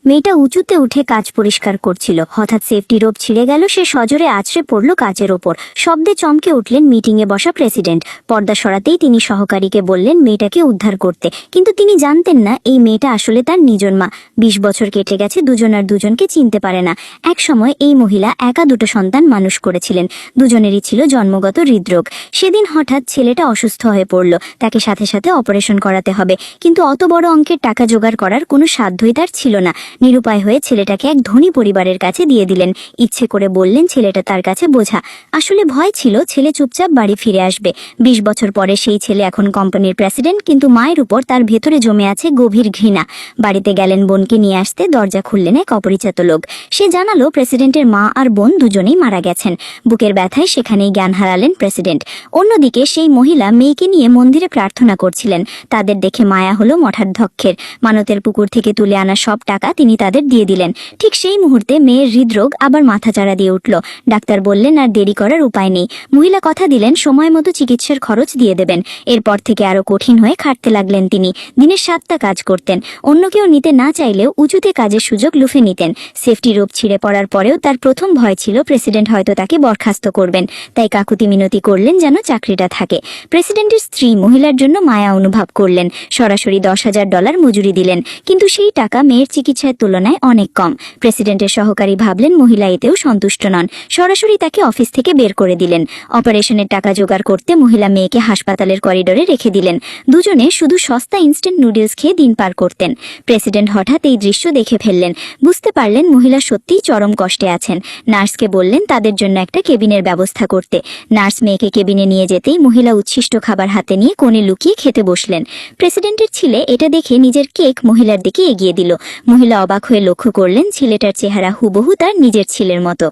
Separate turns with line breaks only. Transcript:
মেয়েটা উঁচুতে উঠে কাজ পরিষ্কার করছিল। হঠাৎ সেফটি রোপ ছিঁড়ে গেল। সে সজোরে আছড়ে পড়ল কাচের ওপর। শব্দে চমকে উঠলেন মিটিংয়ে বসা প্রেসিডেন্ট। পর্দা সরাতেই তিনি সহকারীকে বললেন মেয়েটাকে উদ্ধার করতে, কিন্তু তিনি জানতেন না এই মেয়েটা আসলে তার নিজের মা। 20 বছর কেটে গেছে, দুজন আর দুজনকে চিনতে পারে না। এক সময় এই মহিলা একা দুটো সন্তান মানুষ করেছিলেন। দুজনেরই ছিল জন্মগত হৃদরোগ। সেদিন হঠাৎ ছেলেটা অসুস্থ হয়ে পড়ল। তাকে সাথে সাথে অপারেশন করাতে হবে, কিন্তু অত বড় অঙ্কের টাকা জোগাড় করার কোনো সাধ্যই তার ছিল না। নিরুপায় হয়ে ছেলেটাকে এক ধনী পরিবারের কাছে দিয়ে দিলেন। ইচ্ছে করে বললেন ছেলেটা তার কাছে বোঝা। আসলে ভয় ছিল ছেলে চুপচাপ বাড়ি ফিরে আসবে। 20 বছর পরে সেই ছেলে এখন কোম্পানির প্রেসিডেন্ট, কিন্তু মায়ের উপর তার ভেতরে জমে আছে গভীর ঘৃণা। বাড়িতে গেলেন বোনকে নিয়ে আসতে, দরজা খুললেন এক অপরিচিত লোক। সে জানালো প্রেসিডেন্টের মা আর বোন দুজনেই মারা গেছেন। বুকের ব্যথায় সেখানেই জ্ঞান হারালেন প্রেসিডেন্ট। অন্যদিকে সেই মহিলা মেয়েকে নিয়ে মন্দিরে প্রার্থনা করছিলেন। তাদের দেখে মায়া হলো মঠাধ্যক্ষের। মানতের পুকুর থেকে তুলে আনা সব টাকা তিনি তাদের দিয়ে দিলেন। ঠিক সেই মুহূর্তে মেয়ের হৃদরোগ আবার মাথাচাড়া দিয়ে উঠল। ডাক্তার বললেন আর দেরি করার উপায় নেই। মহিলা কথা দিলেন সময় মতো চিকিৎসার খরচ দিয়ে দেবেন। এরপর থেকে আরো কঠিন হয়ে খাটতে লাগলেন তিনি। দিনের 7টা কাজ করতেন। অন্য কেউ নিতে না চাইলেও উঁচুতে কাজের সুযোগ লুফে নিতেন। সেফটি রোপ ছিঁড়ে পড়ার পরেও তার প্রথম ভয় ছিল প্রেসিডেন্ট হয়তো তাকে বরখাস্ত করবেন। তাই কাকুতি মিনতি করলেন যেন চাকরিটা থাকে। প্রেসিডেন্টের স্ত্রী মহিলার জন্য মায়া অনুভব করলেন। সরাসরি $10,000 মজুরি দিলেন, কিন্তু সেই টাকা মেয়ের চিকিৎসার তুলনায় অনেক কম। প্রেসিডেন্টের সহকারী ভাবলেন মহিলা এতেও সন্তুষ্ট নন। সরাসরি তাকে অফিস থেকে বের করে দিলেন। অপারেশনের টাকা জোগাড় করতে মহিলা মেয়েকে হাসপাতালের করিডোরে রেখে দিলেন। দুজনে শুধু সস্তা ইনস্ট্যান্ট নুডলস খেয়ে দিন পার করতেন। প্রেসিডেন্ট হঠাৎ এই দৃশ্য দেখে ফেললেন। বুঝতে পারলেন মহিলা সত্যিই চরম কষ্টে আছেন। নার্সকে বললেন তাদের জন্য একটা কেবিনের ব্যবস্থা করতে। নার্স মেয়েকে কেবিনে নিয়ে যেতেই মহিলা উচ্ছিষ্ট খাবার হাতে নিয়ে কোণে লুকিয়ে খেতে বসলেন। প্রেসিডেন্টের ছেলে এটা দেখে নিজের কেক মহিলার দিকে এগিয়ে দিল। মহিলা অবাক হয়ে লক্ষ্য করলেন ছেলেটার চেহারা হুবহু তার নিজের ছেলের মতো।